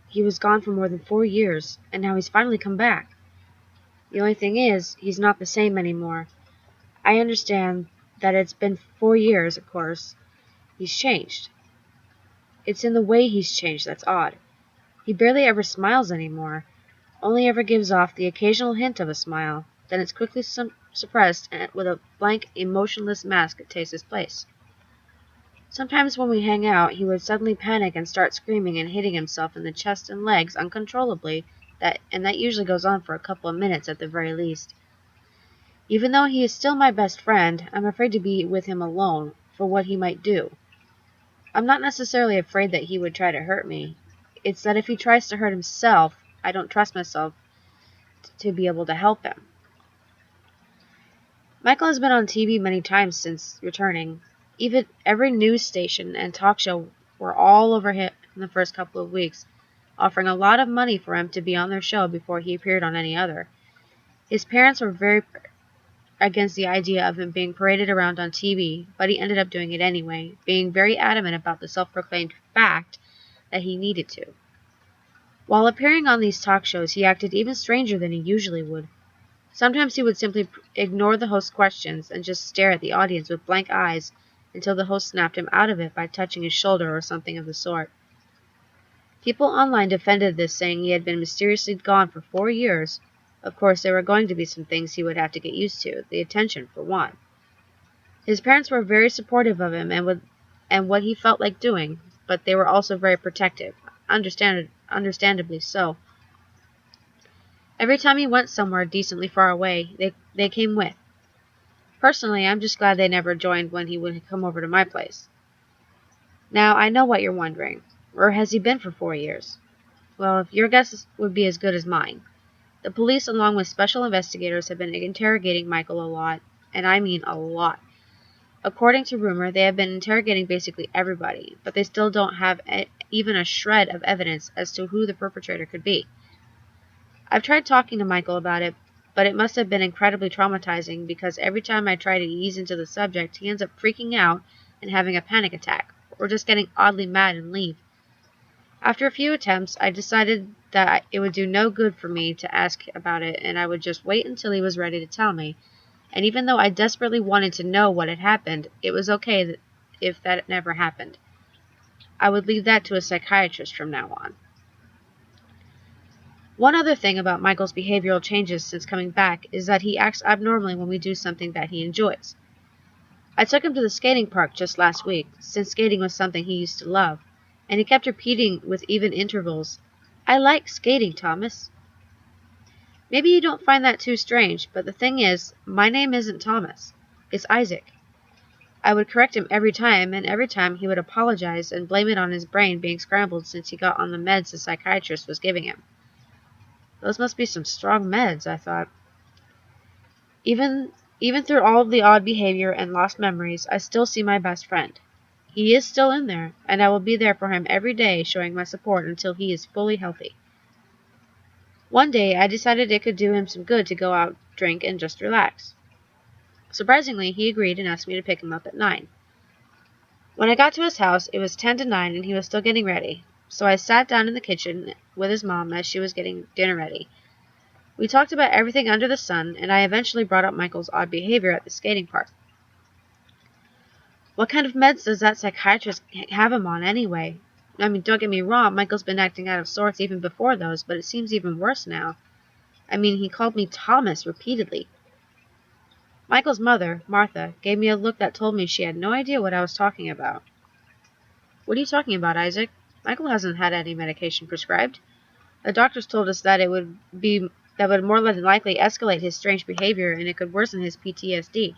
He was gone for more than 4 years, and now he's finally come back. The only thing is, he's not the same anymore. I understand that it's been 4 years, of course. He's changed. It's in the way he's changed that's odd. He barely ever smiles anymore, only ever gives off the occasional hint of a smile, then it's quickly suppressed and with a blank, emotionless mask it takes his place. Sometimes when we hang out, he would suddenly panic and start screaming and hitting himself in the chest and legs uncontrollably, and that usually goes on for a couple of minutes at the very least. Even though he is still my best friend, I'm afraid to be with him alone, for what he might do. I'm not necessarily afraid that he would try to hurt me. It's that if he tries to hurt himself, I don't trust myself to be able to help him. Michael has been on TV many times since returning. Even every news station and talk show were all over him in the first couple of weeks, offering a lot of money for him to be on their show before he appeared on any other. His parents were very against the idea of him being paraded around on TV, but he ended up doing it anyway, being very adamant about the self-proclaimed fact that he needed to. While appearing on these talk shows, he acted even stranger than he usually would. Sometimes he would simply ignore the host's questions and just stare at the audience with blank eyes until the host snapped him out of it by touching his shoulder or something of the sort. People online defended this, saying he had been mysteriously gone for 4 years. Of course, there were going to be some things he would have to get used to, the attention for one. His parents were very supportive of him and what he felt like doing, but they were also very protective, understandably so. Every time he went somewhere decently far away, they came with. Personally, I'm just glad they never joined when he would come over to my place. Now, I know what you're wondering. Where has he been for 4 years? Well, your guess would be as good as mine. The police, along with special investigators, have been interrogating Michael a lot, and I mean a lot. According to rumor, they have been interrogating basically everybody, but they still don't have even a shred of evidence as to who the perpetrator could be. I've tried talking to Michael about it, but it must have been incredibly traumatizing because every time I try to ease into the subject, he ends up freaking out and having a panic attack, or just getting oddly mad and leave. After a few attempts, I decided that it would do no good for me to ask about it, and I would just wait until he was ready to tell me. And even though I desperately wanted to know what had happened, it was okay if that never happened. I would leave that to a psychiatrist from now on. One other thing about Michael's behavioral changes since coming back is that he acts abnormally when we do something that he enjoys. I took him to the skating park just last week, since skating was something he used to love, and he kept repeating with even intervals, "I like skating, Thomas." Maybe you don't find that too strange, but the thing is, my name isn't Thomas. It's Isaac. I would correct him every time, and every time he would apologize and blame it on his brain being scrambled since he got on the meds the psychiatrist was giving him. Those must be some strong meds, I thought. Even through all of the odd behavior and lost memories, I still see my best friend. He is still in there, and I will be there for him every day, showing my support until he is fully healthy. One day, I decided it could do him some good to go out, drink, and just relax. Surprisingly, he agreed and asked me to pick him up at 9. When I got to his house, it was 10 to 9 and he was still getting ready, so I sat down in the kitchen with his mom as she was getting dinner ready. We talked about everything under the sun, and I eventually brought up Michael's odd behavior at the skating park. What kind of meds does that psychiatrist have him on anyway? I mean, don't get me wrong, Michael's been acting out of sorts even before those, but it seems even worse now. I mean, he called me Thomas repeatedly. Michael's mother, Martha, gave me a look that told me she had no idea what I was talking about. What are you talking about, Isaac? Michael hasn't had any medication prescribed. The doctors told us that it would more than likely escalate his strange behavior and it could worsen his PTSD.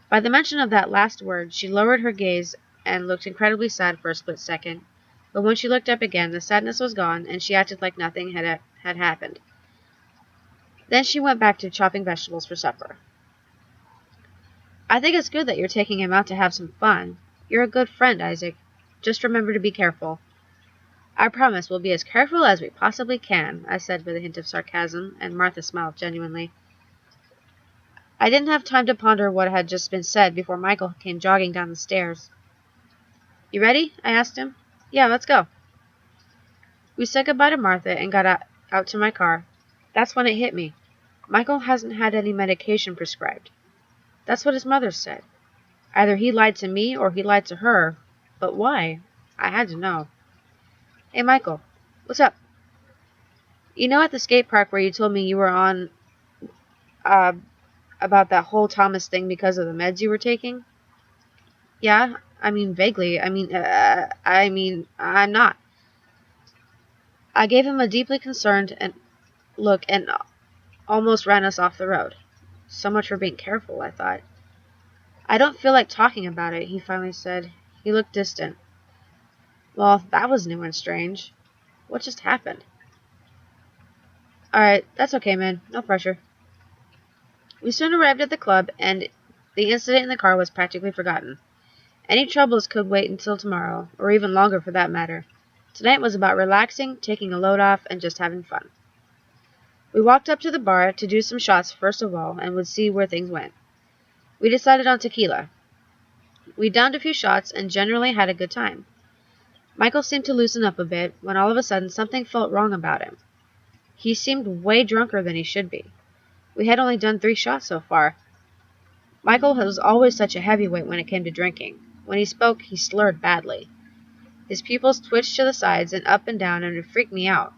By the mention of that last word, she lowered her gaze and looked incredibly sad for a split second, but when she looked up again, the sadness was gone and she acted like nothing had happened. Then she went back to chopping vegetables for supper. I think it's good that you're taking him out to have some fun. You're a good friend, Isaac. Just remember to be careful. I promise we'll be as careful as we possibly can, I said with a hint of sarcasm, and Martha smiled genuinely. I didn't have time to ponder what had just been said before Michael came jogging down the stairs. You ready? I asked him. Yeah, let's go. We said goodbye to Martha and got out to my car. That's when it hit me. Michael hasn't had any medication prescribed. That's what his mother said. Either he lied to me or he lied to her. But why? I had to know. Hey, Michael. What's up? You know at the skate park where you told me you were on, uh, about that whole Thomas thing because of the meds you were taking? Yeah, I mean, vaguely. I'm not. I gave him a deeply concerned look and almost ran us off the road. So much for being careful, I thought. I don't feel like talking about it, he finally said. He looked distant. Well, that was new and strange. What just happened? Alright, that's okay, man. No pressure. We soon arrived at the club, and the incident in the car was practically forgotten. Any troubles could wait until tomorrow, or even longer for that matter. Tonight was about relaxing, taking a load off, and just having fun. We walked up to the bar to do some shots first of all, and would see where things went. We decided on tequila. We downed a few shots and generally had a good time. Michael seemed to loosen up a bit, when all of a sudden something felt wrong about him. He seemed way drunker than he should be. We had only done 3 shots so far. Michael was always such a heavyweight when it came to drinking. When he spoke, he slurred badly. His pupils twitched to the sides and up and down, and it freaked me out.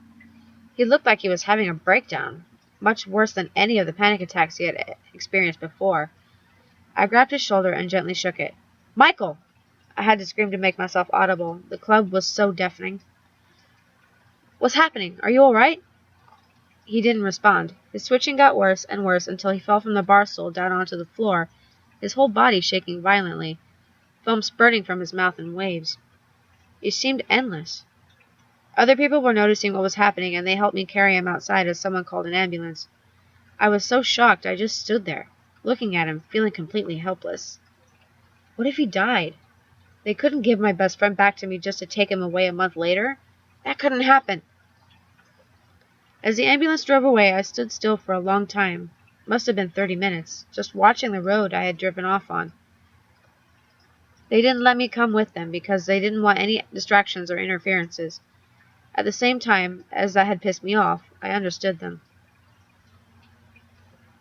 He looked like he was having a breakdown, much worse than any of the panic attacks he had experienced before. I grabbed his shoulder and gently shook it. Michael! I had to scream to make myself audible. The club was so deafening. What's happening? Are you all right? He didn't respond. His switching got worse and worse until he fell from the bar stool down onto the floor, his whole body shaking violently, foam spurting from his mouth in waves. It seemed endless. Other people were noticing what was happening, and they helped me carry him outside as someone called an ambulance. I was so shocked I just stood there, looking at him, feeling completely helpless. What if he died? They couldn't give my best friend back to me just to take him away a month later. That couldn't happen. As the ambulance drove away, I stood still for a long time. Must have been 30 minutes, just watching the road I had driven off on. They didn't let me come with them because they didn't want any distractions or interferences. At the same time, as that had pissed me off, I understood them.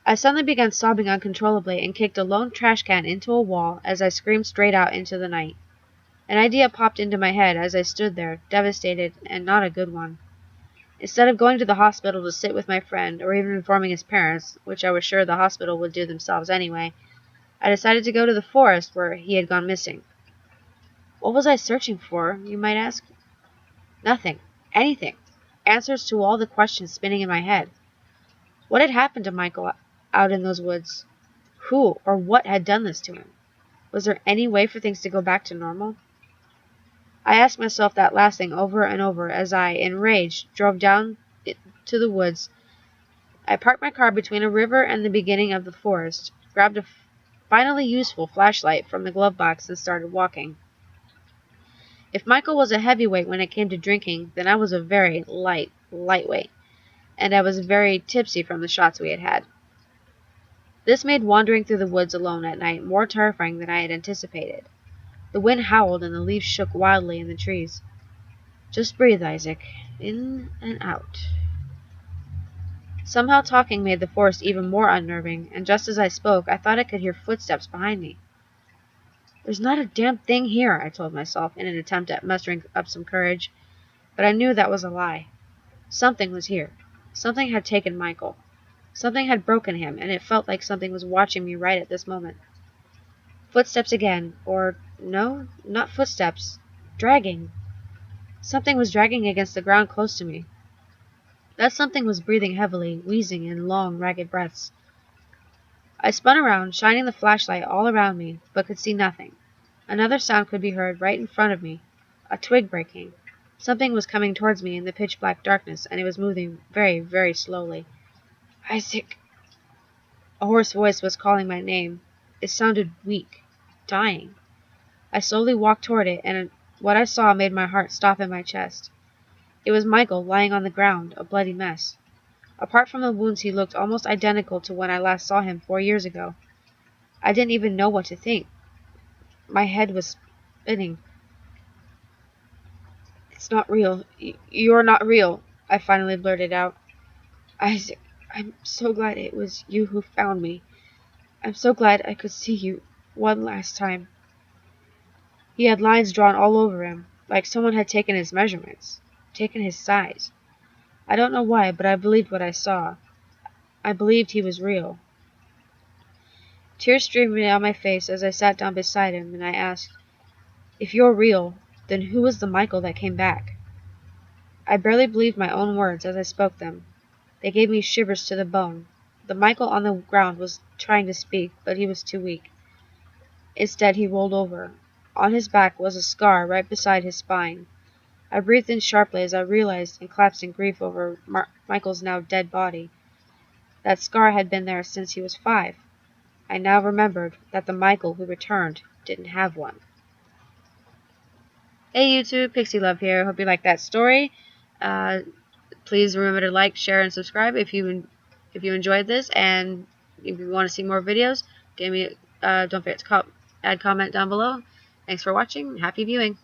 I suddenly began sobbing uncontrollably and kicked a lone trash can into a wall as I screamed straight out into the night. An idea popped into my head as I stood there, devastated, and not a good one. Instead of going to the hospital to sit with my friend, or even informing his parents, which I was sure the hospital would do themselves anyway, I decided to go to the forest where he had gone missing. What was I searching for, you might ask? Nothing. Anything. Answers to all the questions spinning in my head. What had happened to Michael out in those woods? Who or what had done this to him? Was there any way for things to go back to normal? I asked myself that last thing over and over as I, enraged, drove down to the woods. I parked my car between a river and the beginning of the forest, grabbed a finally useful flashlight from the glove box, and started walking. If Michael was a heavyweight when it came to drinking, then I was a very lightweight, and I was very tipsy from the shots we had had. This made wandering through the woods alone at night more terrifying than I had anticipated. The wind howled and the leaves shook wildly in the trees. Just breathe, Isaac. In and out. Somehow talking made the forest even more unnerving, and just as I spoke, I thought I could hear footsteps behind me. There's not a damn thing here, I told myself in an attempt at mustering up some courage, but I knew that was a lie. Something was here. Something had taken Michael. Something had broken him, and it felt like something was watching me right at this moment. Footsteps again, or no, not footsteps. Dragging. Something was dragging against the ground close to me. That something was breathing heavily, wheezing in long, ragged breaths. I spun around, shining the flashlight all around me, but could see nothing. Another sound could be heard right in front of me. A twig breaking. Something was coming towards me in the pitch-black darkness, and it was moving very, very slowly. Isaac. A hoarse voice was calling my name. It sounded weak. Dying. I slowly walked toward it, and what I saw made my heart stop in my chest. It was Michael lying on the ground, a bloody mess. Apart from the wounds, he looked almost identical to when I last saw him 4 years ago. I didn't even know what to think. My head was spinning. It's not real. You're not real, I finally blurted out. Isaac, I'm so glad it was you who found me. I'm so glad I could see you one last time. He had lines drawn all over him, like someone had taken his measurements, taken his size. I don't know why, but I believed what I saw. I believed he was real. Tears streamed down my face as I sat down beside him, and I asked, "If you're real, then who was the Michael that came back?" I barely believed my own words as I spoke them. They gave me shivers to the bone. The Michael on the ground was trying to speak, but he was too weak. Instead, he rolled over. On his back was a scar right beside his spine. I breathed in sharply as I realized and collapsed in grief over Michael's now dead body. That scar had been there since he was 5. I now remembered that the Michael who returned didn't have one. Hey YouTube, Pixie Love here. Hope you liked that story. Please remember to like, share, and subscribe if you enjoyed this, and if you want to see more videos, don't forget to add comment down below. Thanks for watching. Happy viewing.